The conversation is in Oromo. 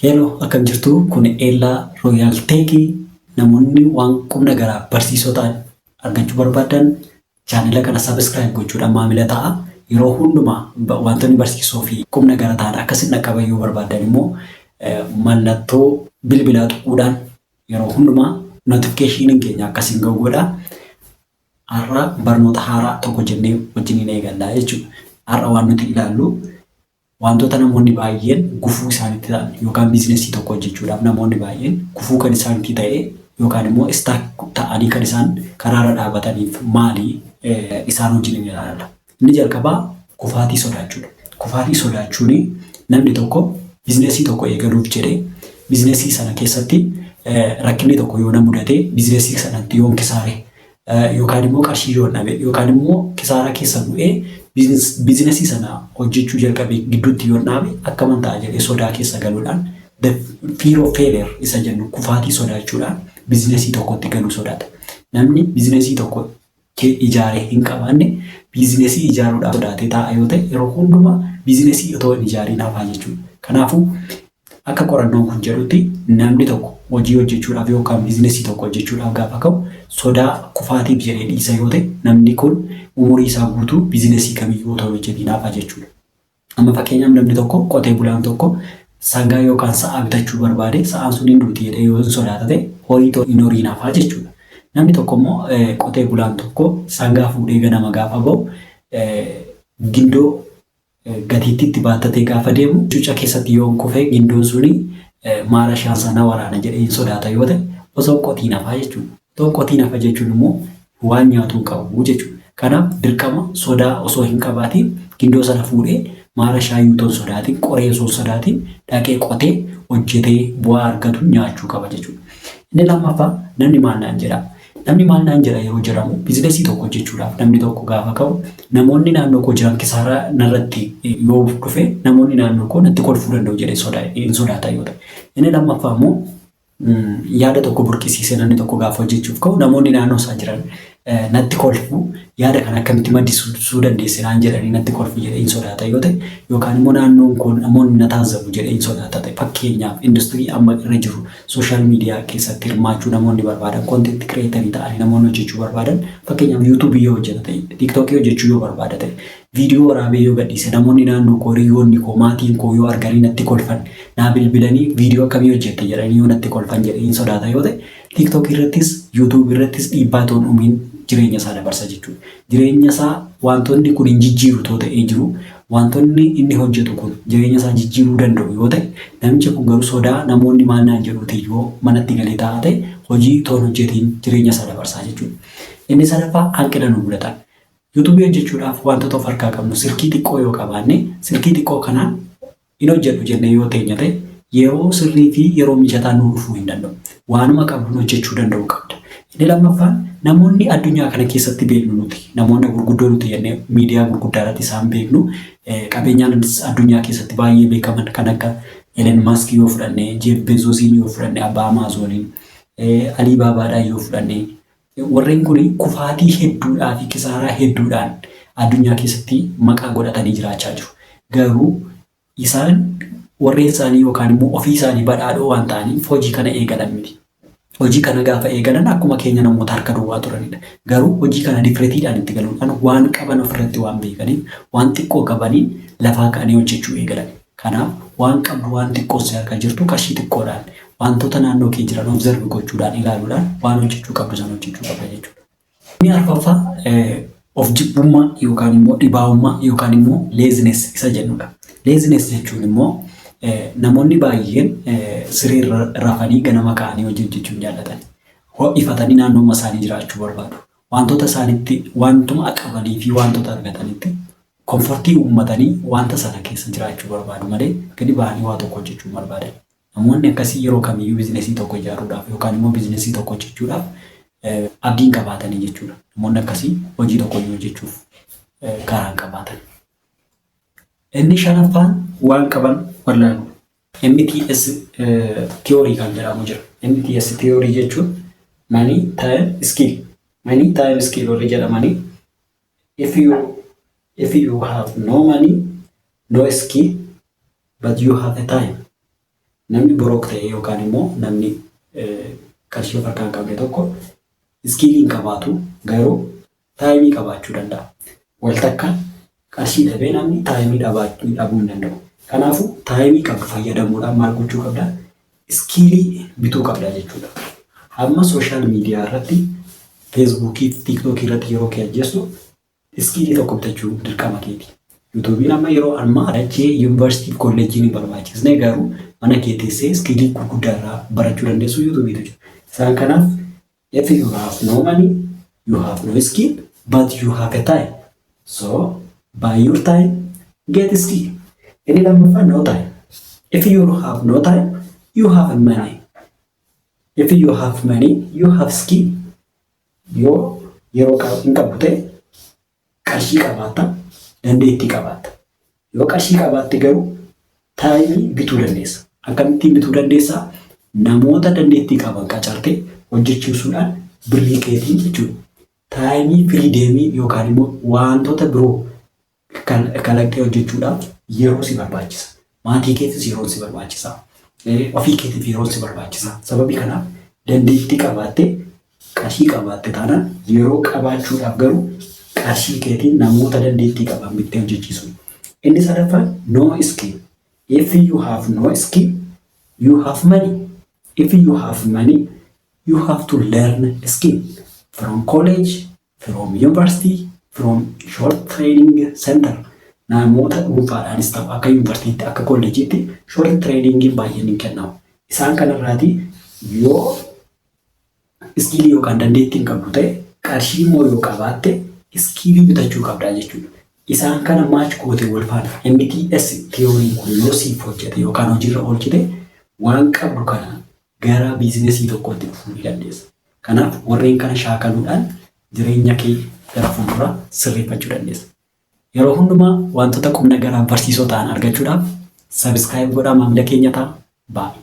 Hello, akkam jirtu kun Eelaa Royal Teekii. Namoonni waan qubna garaa barsiisoo ta'an argachuu barbaadan chaanela kana subscribe gochuudhaan maamila ta'a. Yeroo hundumaa wantoonni barsiisoo fi qubna gara ta'an akkasiin dhaqqaban yoo barbaadan immoo mallattoo bilbilaa tuquudhaan yeroo hundumaa notification keenya akkasiin ga'uudha. Har'a barnoota haaraa tokko jennee wajjin eegallaa jechuudha. Har'a waan nuti ilaallu wantoota namoonni baay'een gufuu isaaniitti ta'an yookaan biizinesii tokko hojjechuudhaaf namoonni baay'een gufuu kan isaaniitti ta'e yookaan immoo istaak ta'anii kan isaan karaarra dhaabataniif maali isaan wajjin ilaalla. Inni jalqabaa kufaatii sodaachuudha. Kufaatii sodaachuun namni tokko biizinesii tokko eegaluuf jedhee biizinesii sana keessatti rakkinni tokko yoo nama mudate biizinesii sanatti yoo kisaare yookaan immoo qarshii yoo dhabe yookaan immoo kisaaraa keessa bu'ee biizinesii sana hojjechuu jalqabee gidduutti yoo dhaabe akka amantaa jedhee sodaa keessa galuudhaan the fear of failure isa jennu kufaatii sodaachuudhaan biizinesii tokkotti galuu sodaata. Namni biizinesii tokko ijaaree hin qabaanne biizinesii ijaaruudhaaf sodaatee taa'a yoo ta'e yeroo hundumaa biizinesii otoo hin ijaariin hafaa jechuudha. Kanaafuu akka qorannoon kun jedhutti namni tokko hojii hojjechuudhaaf yookaan biizinesii tokko hojjechuudhaaf gaafa ka'u sodaa kufaatiif jedhee dhiisa yoo ta'e namni kun umurii isaa guutuu biizinesii kamiyyuu otoo hojjetiin hafaa jechuudha. Amma fakkeenyaaf namni tokko qotee bulaan tokko sangaa yookaan sa'a bitachuu barbaade sa'aan sun hin duuti jedhee yoo sodaata ta'e horii hin horiin hafaa jechuudha. Namni tokko immoo qotee bulaan tokko sangaa fuudhee ganama gaafa ba'u gindoo gatiittiitti baattatee gaafa deemu cuuca keessatti yoo kufee gindoon suni maara shaan sana waraana jedhee hin sodaata yoo ta'e osoo qotiin hafaa jechuudha. Osoo qotiin hafa jechuun immoo waan nyaatu hin qabu jechuudha. Kanaaf dirqama sodaa osoo hin qabaatiin gindoo sana fuudhee maara shaayyuu toon sodaatiin qoree osoo sodaatiin dhaqee qotee hojjetee bu'aa argatu nyaachuu qaba jechuudha. Inni lammaffaa namni maal naan jedha. Namni maal naan jedha yeroo jedhamu biizinesii tokko hojjechuudhaaf namni tokko gaafa ka'u namoonni naannoo koo jiran kisaaraa narratti yoo dhufe namoonni naannoo koo natti kolfuu danda'u jedhee hin sodaata yoo ta'e. Inni lammaffaa immoo yaada tokko burqisiisee namni tokko gaafa hojjechuuf ka'u namoonni naannoo isaa jiran natti kolfuu yaada kan akkamitti maddisiisuu dandeesse naan jedhanii natti kolfuu jedhee hin sodaata yoo ta'e yookaan immoo naannoon kun namoonni na taazzabu jedhee hin sodaata ta'e fakkeenyaaf industirii amma irra jiru sooshaal miidiyaa keessatti hirmaachuu namoonni barbaadan koonteenti kireetarii ta'anii namoonni hojjechuu barbaadan fakkeenyaaf yuutuubii yoo hojjeta ta'e tiiktookii hojjechuu yoo barbaada ta'e viidiyoo waraabee yoo gadhiise namoonni naannoo koo hiriyoonni koo maatiin koo yoo arganii natti kolfan naa bilbilanii viidiyoo akkamii hojjette jedhanii yoo natti kolfan jedhee hin sodaata yoo ta'e tiiktookii irrattis yuutuubii irrattis dhiibbaa toon uumiin jireenya isaa dabarsa jechuudha. Jireenya isaa wantoonni kun hin jijjiiru too ta'ee jiru wantoonni inni hojjetu kun jireenya isaa jijjiiruu danda'u yoo ta'e namichi kun garuu sodaa namoonni maal naan jedhuuti yoo manatti galee taa'aa ta'e hojii toon hojjetiin jireenya isaa dabarsaa jechuudha. Inni sadaffaa hanqina nu mudatan. Yuutuubii hojjechuudhaaf wantoota of harkaa qabnu sirkii xiqqoo yoo qabaanne sirkii xiqqoo kanaan hin hojjedhu jennee yoo teenya ta'e yeroo sirrii fi yeroo mijataa nuu dhufuu hin danda'u. Waanuma qabnu hojjechuu danda'u qabda. Inni lammaffaan namoonni addunyaa kana keessatti beeknu nuti namoonni gurguddoo nuti jennee miidiyaa gurguddaa irratti isaan beeknu qabeenyaan addunyaa keessatti baay'ee beekaman kan akka Elon Musk yoo fudhanne Jeff Bezos yoo fudhanne abbaa Amaazoniin Alibaabaadhaan yoo fudhanne warreen kun kufaatii hedduudhaa fi kisaaraa hedduudhaan addunyaa keessatti maqaa godhatanii jiraachaa jiru. Garuu isaan warreen isaanii yookaan immoo ofii isaanii badhaadhoo waan ta'aniif hojii kana eegalan miti. Hojii kana gaafa eegalan akkuma keenya namoota harka duwwaa turanidha. Garuu hojii kana difreetiidhaan itti galuudhaan waan qaban ofirratti waan beekaniif waan xiqqoo qabaniin lafaa ka'anii hojjechuu eegalan. Kanaaf waan qabdu waan xiqqoo si harka jirtu qarshii xiqqoodhaan wantoota naannoo kee jiran observe gochuudhaan ilaaluudhaan waan hojjechuu qabdu sana hojjechuu qabda jechuudha. Inni arfaffaa of jibbummaa yookaan immoo dhibaa'ummaa yookaan immoo leezines isa jennudha. Leezines jechuun immoo namoonni baay'een siree rafanii ganama ka'anii hojii hojjechuu jaallatan. Ho'ifatanii naannoo isaanii jiraachuu barbaadu. Wantoota isaaniitti wantuma qabanii fi wantoota argatanitti komfortii uummatanii wanta sana keessa jiraachuu barbaadu malee gadi ba'anii waa tokko hojjechuu barbaadan. Namoonni akkasii yeroo kamiyyuu biizinesii tokko ijaaruudhaaf yookaan immoo biizinesii tokko hojjechuudhaaf abdiin qabaatanii jechuudha. Namoonni akkasii hojii tokko hojjechuuf karaa hin qabaatan. Inni shanaffaan waan qaban wallaalu. MTS theory kan jedhamu jira. MTS theory jechuun money time skill. Money time skill warri jedhamanii if you have no money, no skill, but you have a time. namni birook ta'e yookaan immoo namni qarshii of harkaa hin qabne tokko iskiilii hin qabaatu garuu taayimii qabaachuu danda'a. Waltakkaan qarshii dhabee namni taayimii dhabuu hin danda'u. Kanaafuu taayimii qabdu fayyadamuudhaan maal gochuu qabda? Iskiilii bituu qabda jechuudha. Amma sooshaal miidiyaa irratti feesbuukii fi tiiktookii irratti yeroo kee ajjeessu iskiilii tokko bitachuu dirqama keeti. Yuutuubiin amma yeroo ammaa dachee yuunivarsiitii fi kolleejjiin hin barbaachisne garuu mana kee teessee iskiilii gurguddaa irraa barachuu dandeessu yuutuubiitu jira. Isaan kanaaf if you have no money, you have no skill, but you have a time. So by your time, get skill. Inni lammaffaa no time. If you have no time, you have money. If you have money, you have skill. Yoo yeroo hin qabu ta'e qarshii qabaata, dandeettii qabaata. Yoo qarshii qabaatte garuu taayimii bituu dandeessa. Akkamittiin bituu dandeessaa? Namoota dandeettii qaban qacartee hojjechiisuudhaan birrii keetiin jechuudha. Taayimii firiideemii yookaan immoo wantoota biroo kalaqxee hojjechuudhaaf yeroo si barbaachisa. Maatii keetis yeroo si barbaachisa. Ofii keetiif yeroo si barbaachisa. Sababii kanaaf dandeettii qabaattee qarshii qabaatte taanaan yeroo qabaachuudhaaf garuu qarshii keetiin namoota dandeettii qaban bittee hojjechiisu. Inni sadaffaan no skill. If you have no skill, you have money. If you have money, you have to learn a skill from college, from university, from short training center. Namoota dhuunfaadhaanis ta'u akka yuunivarsiitiitti akka kolleejiitti short training baay'een hin kennamu. Isaan kanarraati yoo iskiilii yookaan dandeettii hin qabdu ta'e qarshii immoo yoo qabaatte iskiilii bitachuu qabdaa jechuudha. Isaan kana maach gootee wal faana MTS theooriin kun yoo siif hojjete yookaan hojiirra oolchite waan qabdu kana gara biizinesii tokkotti dhufuu ni dandeessa. Kanaaf warreen kana shaakaluudhaan jireenya kee gara fuulduraa sirreeffachuu dandeessa. Yeroo hundumaa wantoota qubna garaa barsiisoo ta'an argachuudhaaf sabiskiraayib godhaa maamila keenya ta'a. Baay'ee.